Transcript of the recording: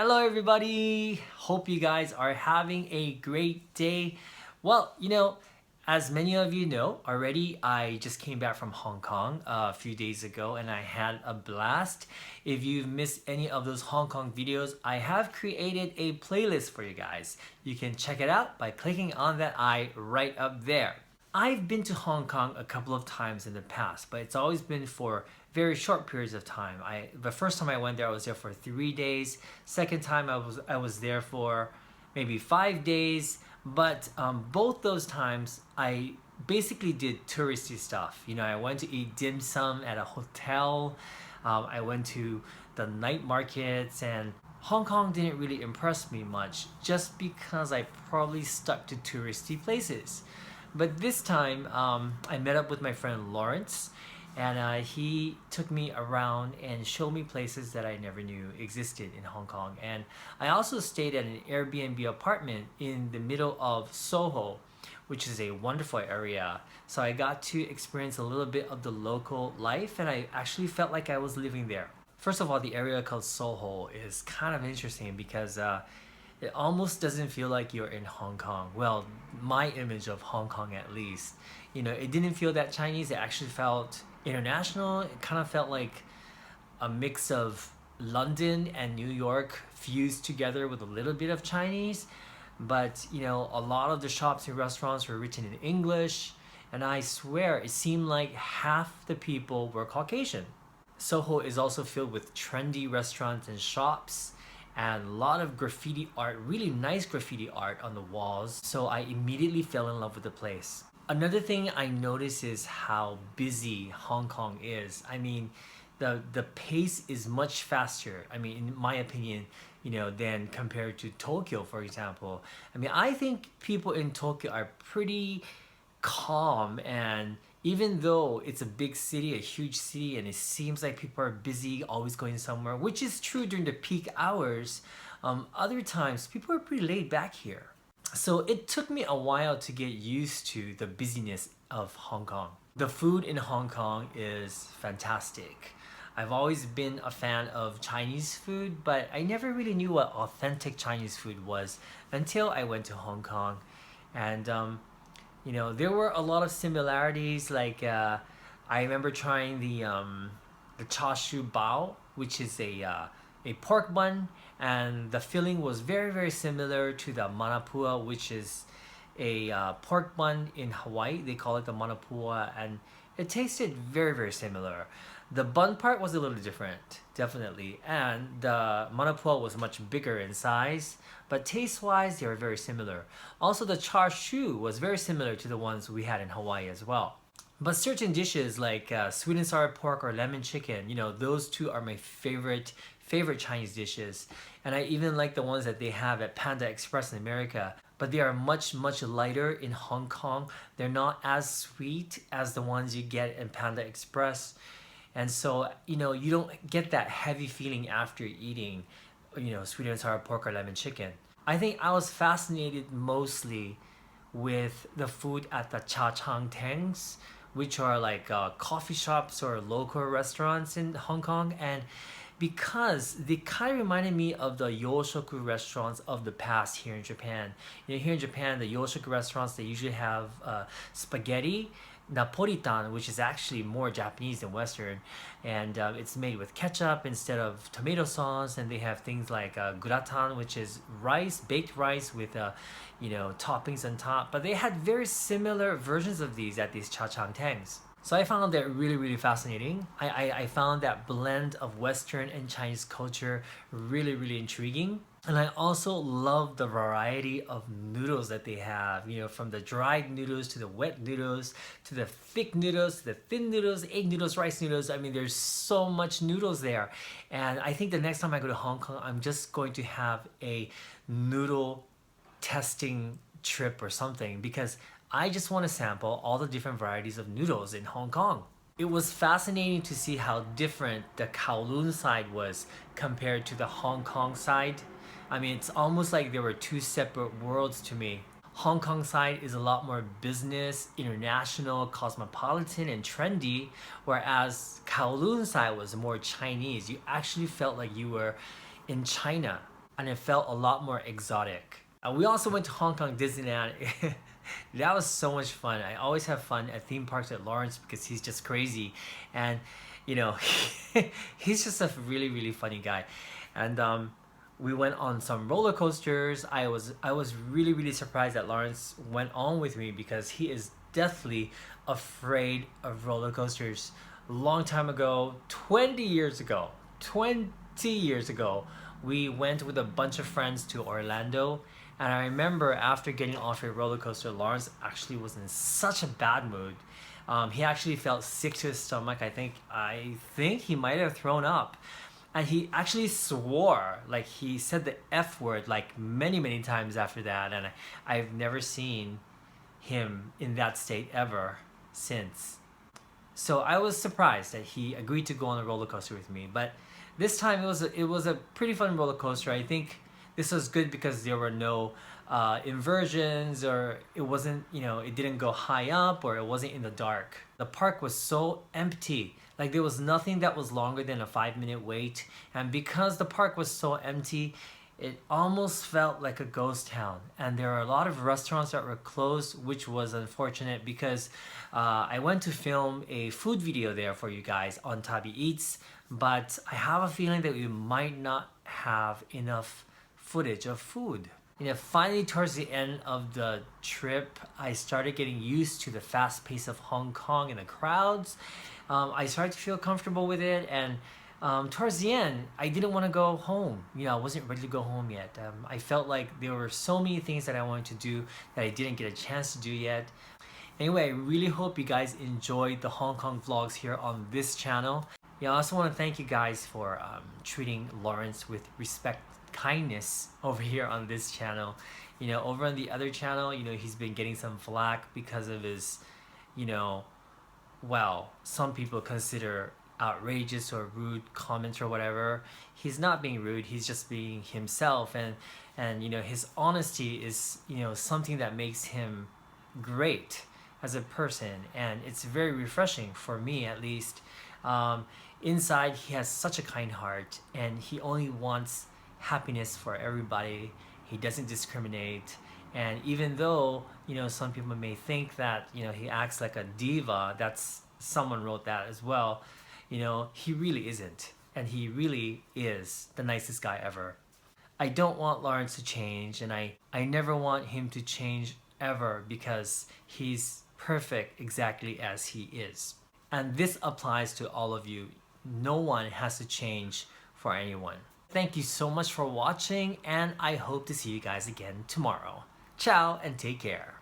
Hello everybody! Hope you guys are having a great day. Well, as many of you know already, I just came back from Hong Kong a few days ago and I had a blast. If you've missed any of those Hong Kong videos, I have created a playlist for you guys. You can check it out by clicking on that eye right up there. I've been to Hong Kong a couple of times in the past, but it's always been for very short periods of time. The first time I went there, I was there for 3 days. Second time, I was there for maybe 5 days. But both those times, I basically did touristy stuff. I went to eat dim sum at a hotel. I went to the night markets, and Hong Kong didn't really impress me much, just because I probably stuck to touristy places. But this time, I met up with my friend Lawrence, and he took me around and showed me places that I never knew existed in Hong Kong. And I also stayed at an Airbnb apartment in the middle of Soho, which is a wonderful area. So I got to experience a little bit of the local life, and I actually felt like I was living there. First of all, the area called Soho is kind of interesting because it almost doesn't feel like you're in Hong Kong. Well, my image of Hong Kong at least. It didn't feel that Chinese. It actually felt international. It kind of felt like a mix of London and New York fused together with a little bit of Chinese. But, a lot of the shops and restaurants were written in English. And I swear it seemed like half the people were Caucasian. Soho is also filled with trendy restaurants and shops, and a lot of graffiti art, really nice graffiti art on the walls. So I immediately fell in love with the place. Another thing I noticed is how busy Hong Kong is. I mean, the pace is much faster, in my opinion, than compared to Tokyo, for example. I think people in Tokyo are pretty calm, and even though it's a big city, a huge city, and it seems like people are busy, always going somewhere, which is true during the peak hours, other times people are pretty laid back here. So it took me a while to get used to the busyness of Hong Kong. The food in Hong Kong is fantastic. I've always been a fan of Chinese food, but I never really knew what authentic Chinese food was until I went to Hong Kong. And there were a lot of similarities. Like I remember trying the char siu bao, which is a pork bun, and the filling was very very similar to the manapua, which is a pork bun in Hawaii. They call it the manapua, and it tasted very very similar. The bun part was a little different, definitely, and the manapua was much bigger in size, but taste-wise, they were very similar. Also, the char siu was very similar to the ones we had in Hawaii as well. But certain dishes like sweet and sour pork or lemon chicken, those two are my favorite Chinese dishes. And I even like the ones that they have at Panda Express in America. But they are much, much lighter in Hong Kong. They're not as sweet as the ones you get in Panda Express. And so, you don't get that heavy feeling after eating, sweet and sour pork or lemon chicken. I think I was fascinated mostly with the food at the Cha Chang Tangs, which are like coffee shops or local restaurants in Hong Kong. And because they kind of reminded me of the Yoshoku restaurants of the past here in Japan. Here in Japan, the Yoshoku restaurants, they usually have spaghetti, Napolitan, which is actually more Japanese than Western, and it's made with ketchup instead of tomato sauce. And they have things like gratin, which is rice, baked rice with toppings on top. But they had very similar versions of these at these Cha Chang Tangs. So I found that really, really fascinating. I found that blend of Western and Chinese culture really, really intriguing. And I also love the variety of noodles that they have, from the dried noodles to the wet noodles, to the thick noodles, to the thin noodles, egg noodles, rice noodles. There's so much noodles there. And I think the next time I go to Hong Kong, I'm just going to have a noodle testing trip or something, because I just want to sample all the different varieties of noodles in Hong Kong. It was fascinating to see how different the Kowloon side was compared to the Hong Kong side. It's almost like there were two separate worlds to me. Hong Kong side is a lot more business, international, cosmopolitan, and trendy, whereas Kowloon side was more Chinese. You actually felt like you were in China. and it felt a lot more exotic. We also went to Hong Kong Disneyland. That was so much fun. I always have fun at theme parks at Lawrence because he's just crazy, and you know, he's just a really really funny guy. And we went on some roller coasters. I was really really surprised that Lawrence went on with me because he is deathly afraid of roller coasters. Long time ago, 20 years ago, 20 years ago, we went with a bunch of friends to Orlando. And I remember after getting off a roller coaster, Lawrence actually was in such a bad mood. He actually felt sick to his stomach. I think he might have thrown up. And he actually swore, like he said the F word like many, many times after that. And I've never seen him in that state ever since. So I was surprised that he agreed to go on a roller coaster with me. But this time it was a pretty fun roller coaster. I think this was good because there were no inversions, or it wasn't, it didn't go high up, or it wasn't in the dark. The park was so empty. Like there was nothing that was longer than a 5-minute wait. And because the park was so empty, it almost felt like a ghost town. And there are a lot of restaurants that were closed, which was unfortunate because I went to film a food video there for you guys on Tabi Eats, but I have a feeling that we might not have enough footage of food. Finally towards the end of the trip, I started getting used to the fast pace of Hong Kong and the crowds. I started to feel comfortable with it, and towards the end, I didn't want to go home. I wasn't ready to go home yet. I felt like there were so many things that I wanted to do that I didn't get a chance to do yet. Anyway, I really hope you guys enjoyed the Hong Kong vlogs here on this channel. I also want to thank you guys for treating Lawrence with respect, kindness over here on this channel. Over on the other channel, he's been getting some flack because of his, well, some people consider outrageous or rude comments or whatever. He's not being rude, he's just being himself, and his honesty is something that makes him great as a person, and it's very refreshing for me at least. Inside he has such a kind heart, and he only wants happiness for everybody. He doesn't discriminate. And even though some people may think that he acts like a diva, that's someone wrote that as well, he really isn't, and he really is the nicest guy ever. I don't want Lawrence to change, and I never want him to change ever, because he's perfect exactly as he is. And this applies to all of you. No one has to change for anyone. Thank you so much for watching, and I hope to see you guys again tomorrow. Ciao and take care.